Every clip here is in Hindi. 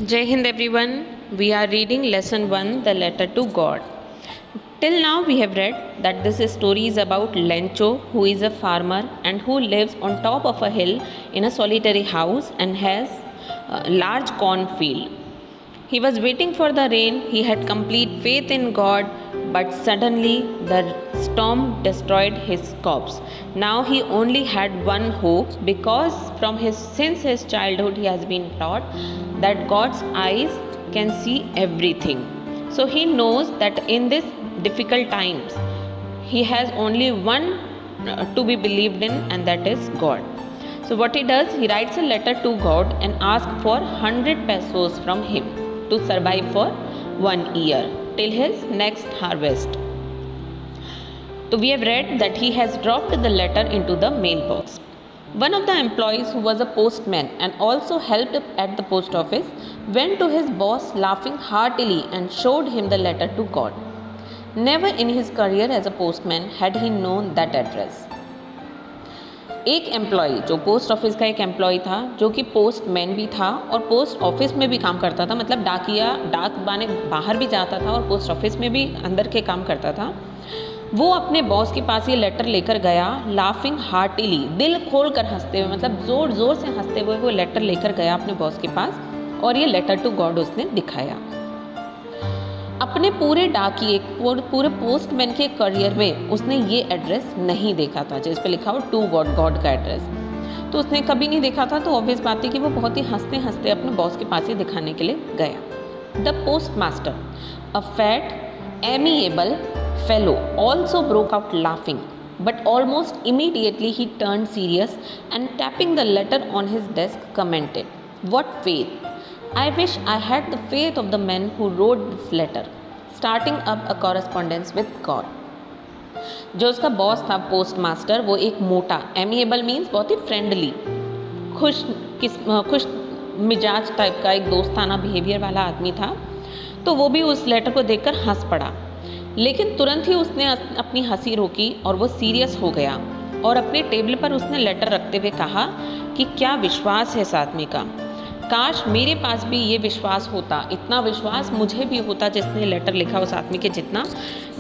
Jai Hind everyone. We are reading lesson 1, the letter to God. Till now we have read that this story is about Lencho, who is a farmer and who lives on top of a hill in a solitary house and has a large cornfield. He was waiting for the rain. He had complete faith in God, but suddenly the storm destroyed his crops. Now he only had one hope, because since his childhood he has been taught that God's eyes can see everything. So he knows that in this difficult times he has only one to be believed in, and that is God. So what he does, he writes a letter to God and asks for 100 pesos from him to survive for 1 year till his next harvest. So we have read that he has dropped the letter into the mailbox. One of the employees, who was a postman and also helped at the post office, went to his boss laughing heartily and showed him the letter to God. Never in his career as a postman had he known that address. एक एम्प्लॉई जो पोस्ट ऑफिस का एक एम्प्लॉई था, जो कि पोस्टमैन भी था और पोस्ट ऑफिस में भी काम करता था, मतलब डाक बाने बाहर भी जाता था और पोस्ट ऑफिस में भी अंदर के काम करता था। वो अपने बॉस के पास ये लेटर लेकर गया, लाफिंग हार्टिली, दिल खोल कर हंसते हुए, मतलब ज़ोर ज़ोर से हंसते हुए वो लेटर लेकर गया अपने बॉस के पास और ये लेटर टू गॉड उसने दिखाया। अपने पूरे डाकिए पूरे पोस्टमैन के करियर में उसने ये एड्रेस नहीं देखा था, जिस पे लिखा हो टू गॉड, गॉड का एड्रेस तो उसने कभी नहीं देखा था। तो ऑब्वियस बात है कि वो बहुत ही हंसते हंसते अपने बॉस के पास ही दिखाने के लिए गया। The post master, a fat amiable fellow, also broke out laughing, but almost immediately he turned serious and tapping the letter on his desk commented, "What faith! I wish I had the faith of the man who wrote this letter, starting up a correspondence with God." जो उसका बॉस था पोस्ट मास्टर, वो एक मोटा, एमिएबल मीन्स बहुत ही फ्रेंडली, खुश मिजाज टाइप का, एक दोस्ताना बिहेवियर वाला आदमी था। तो वो भी उस लेटर को देखकर हंस पड़ा, लेकिन तुरंत ही उसने अपनी हंसी रोकी और वो सीरियस हो गया और अपने टेबल पर उसने लेटर रखते हुए कहा कि क्या विश्वास है इस आदमी का, काश मेरे पास भी ये विश्वास होता, इतना विश्वास मुझे भी होता जिसने लेटर लिखा उस आदमी के जितना,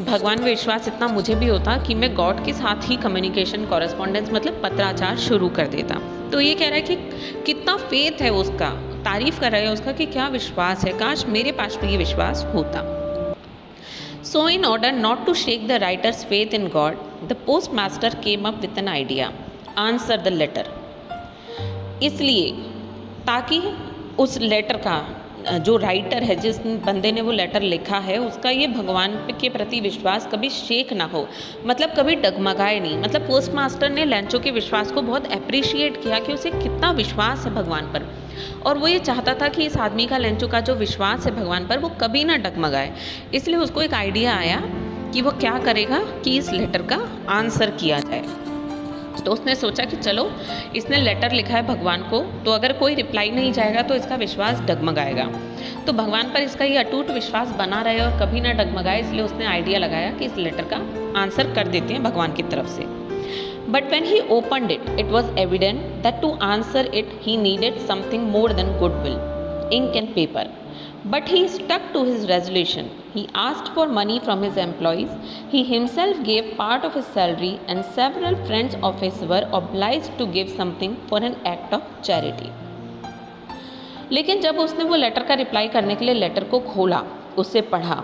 भगवान में विश्वास इतना मुझे भी होता कि मैं गॉड के साथ ही कम्युनिकेशन, कॉरेस्पॉन्डेंस मतलब पत्राचार शुरू कर देता। तो ये कह रहा है कि कितना फेथ है उसका, तारीफ कर रहा है उसका कि क्या विश्वास है, काश मेरे पास भी ये विश्वास होता। So in order not to shake the writer's faith in God, the postmaster came up with an idea, answer the letter. इसलिए ताकि उस लेटर का जो राइटर है, जिस बंदे ने वो लेटर लिखा है, उसका ये भगवान के प्रति विश्वास कभी शेक ना हो, मतलब कभी डगमगाए नहीं। मतलब पोस्ट मास्टर ने लेंचो के विश्वास को बहुत अप्रिशिएट किया कि उसे कितना विश्वास है भगवान पर, और वो ये चाहता था कि इस आदमी का, लेंचो का जो विश्वास है भगवान पर, वो कभी ना डगमगाए। इसलिए उसको एक आइडिया आया कि वो क्या करेगा कि इस लेटर का आंसर किया जाए। तो उसने सोचा कि चलो, इसने लेटर लिखा है भगवान को, तो अगर कोई रिप्लाई नहीं जाएगा तो इसका विश्वास डगमगाएगा, तो भगवान पर इसका ये अटूट विश्वास बना रहे और कभी ना डगमगाए। इसलिए उसने आइडिया लगाया कि इस लेटर का आंसर कर देते हैं भगवान की तरफ से। But when he opened it, it was evident that to answer it he needed something more than goodwill, ink and paper. But he stuck to his resolution. He asked for money from his employees. He himself gave part of his salary, and several friends of his were obliged to give something for an act of charity. लेकिन जब उसने वो लेटर का रिप्लाई करने के लिए लेटर को खोला, उसे पढ़ा,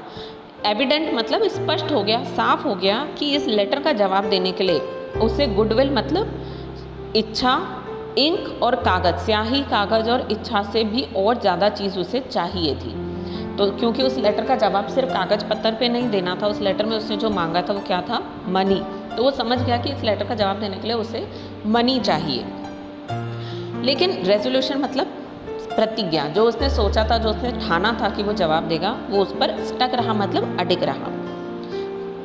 एविडेंट मतलब स्पष्ट हो गया, साफ हो गया कि इस लेटर का जवाब देने के लिए उसे गुडविल मतलब इच्छा, इंक और कागज़, स्याही, कागज़ और इच्छा से भी और ज़्यादा चीज़ उसे चाहिए थी। तो क्योंकि उस लेटर का जवाब सिर्फ कागज़ पत्थर पे नहीं देना था, उस लेटर में उसने जो मांगा था वो क्या था, मनी। तो वो समझ गया कि इस लेटर का जवाब देने के लिए उसे मनी चाहिए। लेकिन रेजोल्यूशन मतलब प्रतिज्ञा, जो उसने सोचा था, जो उसने ठाना था कि वो जवाब देगा, वो उस पर स्टक रहा, मतलब अडिग रहा।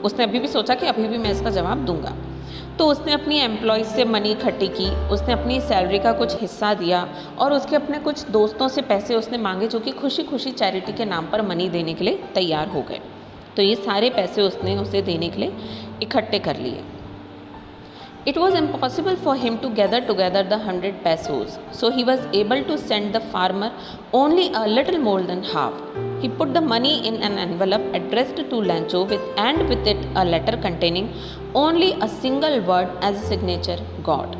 उसने अभी भी सोचा कि अभी भी मैं इसका जवाब दूंगा। तो उसने अपनी एम्प्लॉयज़ से मनी इकट्ठी की, उसने अपनी सैलरी का कुछ हिस्सा दिया और उसके अपने कुछ दोस्तों से पैसे उसने मांगे, जो कि खुशी खुशी चैरिटी के नाम पर मनी देने के लिए तैयार हो गए। तो ये सारे पैसे उसने उसे देने के लिए इकट्ठे कर लिए। It was impossible for him to gather together the 100 pesos, so he was able to send the farmer only a little more than half. He put the money in an envelope addressed to Lancho and with it a letter containing only a single word as a signature, God.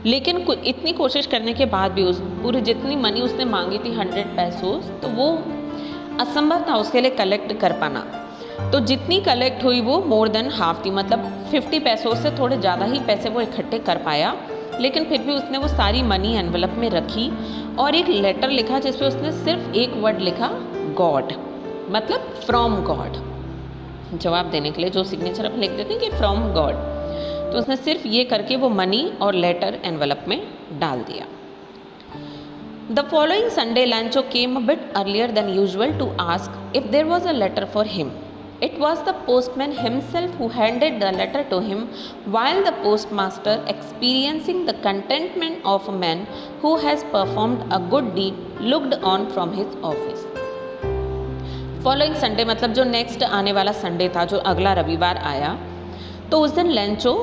लेकिन इतनी कोशिश करने के बाद भी उस पूरी जितनी मनी उसने मांगी थी 100 पैसोस, तो वो असंभव था उसके लिए कलेक्ट कर पाना। तो जितनी कलेक्ट हुई वो मोर देन हाफ थी, मतलब 50 पैसों से थोड़े ज़्यादा ही पैसे वो इकट्ठे कर पाया। लेकिन फिर भी उसने वो सारी मनी एनवेलप में रखी और एक लेटर लिखा जिस पे उसने सिर्फ एक वर्ड लिखा, गॉड, मतलब फ्रॉम गॉड। जवाब देने के लिए जो सिग्नेचर अपन लिख देते हैं कि फ्रॉम गॉड, तो उसने सिर्फ ये करके वो मनी और लेटर एनवेलप में डाल दिया। The following Sunday, Lancho came a bit earlier than usual to ask if there was a letter for him. It was the postman himself who handed the letter to him, while the postmaster, experiencing the contentment of a man who has performed a good deed, looked on from his office. Following Sunday मतलब जो नेक्स्ट आने वाला संडे था, जो अगला रविवार आया, तो उस दिन लैंचो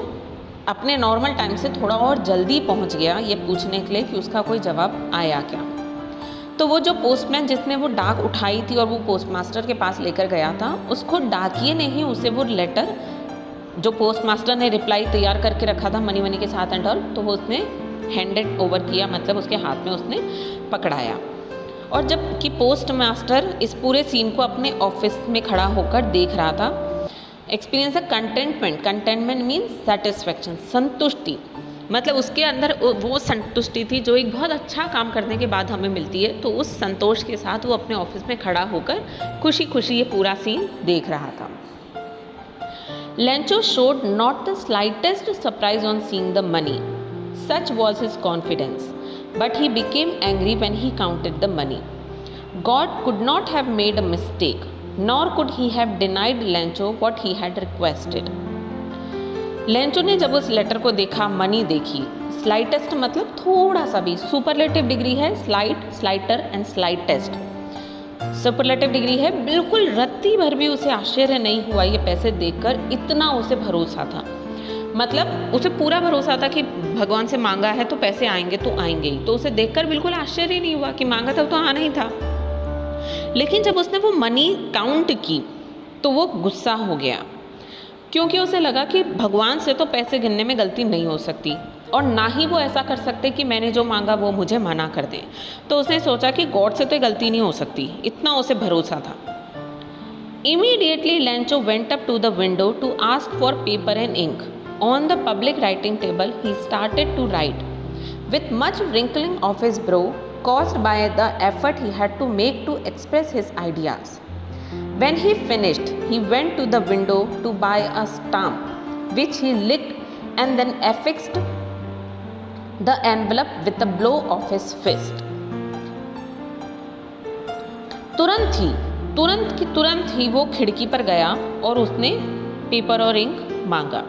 अपने नॉर्मल टाइम से थोड़ा और जल्दी पहुंच गया ये पूछने के लिए कि उसका कोई जवाब आया क्या। तो वो जो पोस्टमैन जिसने वो डाक उठाई थी और वो पोस्टमास्टर के पास लेकर गया था, उसको डाकिए ने ही उसे वो लेटर जो पोस्टमास्टर ने रिप्लाई तैयार करके रखा था मनी के साथ एंड ऑल, तो वो उसने हैंडेड ओवर किया, मतलब उसके हाथ में उसने पकड़ाया। और जब कि पोस्टमास्टर इस पूरे सीन को अपने ऑफिस में खड़ा होकर देख रहा था, एक्सपीरियंस है कंटेंटमेंट मीन्स सेटिस्फैक्शन, संतुष्टि, मतलब उसके अंदर वो संतुष्टि थी जो एक बहुत अच्छा काम करने के बाद हमें मिलती है। तो उस संतोष के साथ वो अपने ऑफिस में खड़ा होकर खुशी खुशी ये पूरा सीन देख रहा था। Lancho showed not the slightest surprise on seeing the money. Such was his confidence. But he became angry when he counted the money. God could not have made a mistake, nor could he have denied Lancho what he had requested. लैंचो ने जब उस लेटर को देखा, मनी देखी, स्लाइटेस्ट मतलब थोड़ा सा भी, सुपरलेटिव डिग्री है slight, slighter and slightest, superlative degree है, बिल्कुल रत्ती भर भी उसे आश्चर्य नहीं हुआ ये पैसे देखकर, इतना उसे भरोसा था। मतलब उसे पूरा भरोसा था कि भगवान से मांगा है तो पैसे आएंगे तो आएंगे ही, तो उसे देखकर बिल्कुल आश्चर्य नहीं हुआ कि मांगा था तो आना ही था। लेकिन जब उसने वो मनी काउंट की तो वो गुस्सा हो गया, क्योंकि उसे लगा कि भगवान से तो पैसे गिनने में गलती नहीं हो सकती और ना ही वो ऐसा कर सकते कि मैंने जो मांगा वो मुझे मना कर दें। तो उसने सोचा कि गॉड से तो गलती नहीं हो सकती, इतना उसे भरोसा था। Immediately Lancho went up to the window to ask for paper and ink. On the public writing table he started to write, with much wrinkling of his brow caused by the effort he had to make to express his ideas. When he finished, he went to the window to buy a stamp, which he licked and then affixed the envelope with a blow of his fist. तुरंत ही वो खिड़की पर गया और उसने पेपर और इंक मांगा।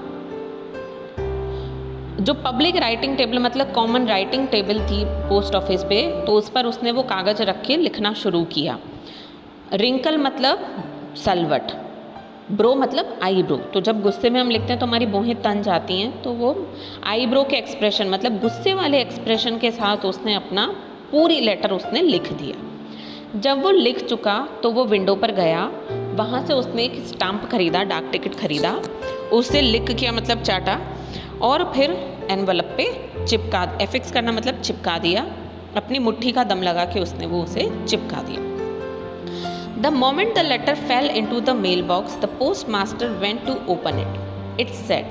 जो पब्लिक राइटिंग टेबल मतलब कॉमन राइटिंग टेबल थी पोस्ट ऑफिस पे, तो उस पर उसने वो कागज़ रख के लिखना शुरू किया। रिंकल मतलब सलवट, ब्रो मतलब आईब्रो, तो जब गुस्से में हम लिखते हैं तो हमारी भौहें तन जाती हैं, तो वो आईब्रो के एक्सप्रेशन मतलब गुस्से वाले एक्सप्रेशन के साथ उसने अपना पूरी लेटर उसने लिख दिया। जब वो लिख चुका तो वो विंडो पर गया, वहाँ से उसने एक स्टाम्प खरीदा, डाक टिकट खरीदा, उसे लिख किया मतलब चाटा और फिर एनवलप पे चिपका, एफिक्स करना मतलब चिपका दिया, अपनी मुट्ठी का दम लगा के उसने वो उसे चिपका दिया। The moment the letter fell into the mailbox, the postmaster went to open it. It said,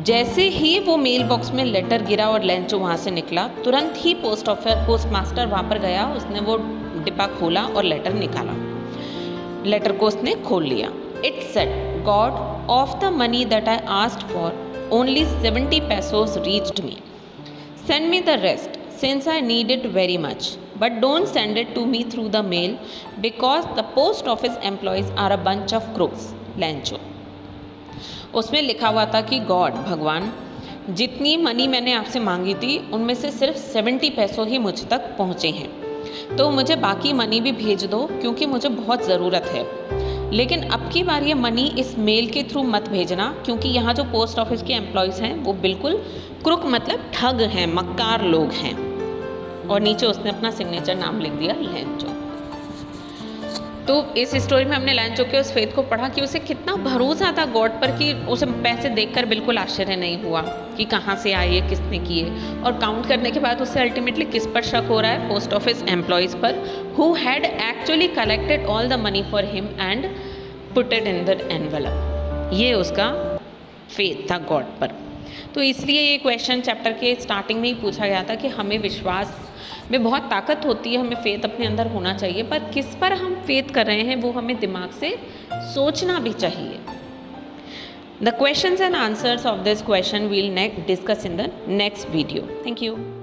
जैसे ही वो मेल बॉक्स में लेटर गिरा और लैंचो वहाँ से निकला, तुरंत ही पोस्टमास्टर वहाँ पर गया, उसने वो डिब्बा खोला और लेटर निकाला। लेटर को उसने खोल लिया। It said, God, of the money that I asked for, only 70 pesos reached me. Send me the rest, since I need it very much. But don't send it to me through the mail because the post office employees are a bunch of crooks. Lancho. उसमें लिखा हुआ था कि गॉड, भगवान, जितनी मनी मैंने आपसे मांगी थी उनमें से सिर्फ 70 पैसों ही मुझ तक पहुँचे हैं, तो मुझे बाकी मनी भी भेज दो क्योंकि मुझे बहुत ज़रूरत है। लेकिन अब की बार ये मनी इस मेल के थ्रू मत भेजना, क्योंकि यहाँ जो पोस्ट ऑफिस के एम्प्लॉयज़ हैं वो बिल्कुल क्रुक मतलब ठग हैं, मक्कार लोग हैं। और नीचे उसने अपना सिग्नेचर नाम लिख दिया लेंचो। तो इस स्टोरी में हमने लेंचो के उस फेथ को पढ़ा कि उसे कितना भरोसा था गॉड पर कि उसे पैसे देखकर बिल्कुल आश्चर्य नहीं हुआ कि कहाँ से आए, किसने किए। और काउंट करने के बाद उसे अल्टीमेटली किस पर शक हो रहा है? पोस्ट ऑफिस एम्प्लॉयज़ पर, who had actually collected all the money for him and put it in the envelope. ये उसका फेथ था गॉड पर। तो इसलिए ये क्वेश्चन चैप्टर के स्टार्टिंग में ही पूछा गया था कि हमें विश्वास में बहुत ताकत होती है, हमें फेथ अपने अंदर होना चाहिए, पर किस पर हम फेथ कर रहे हैं वो हमें दिमाग से सोचना भी चाहिए। The questions and answers of this question will discuss in the next video. Thank you.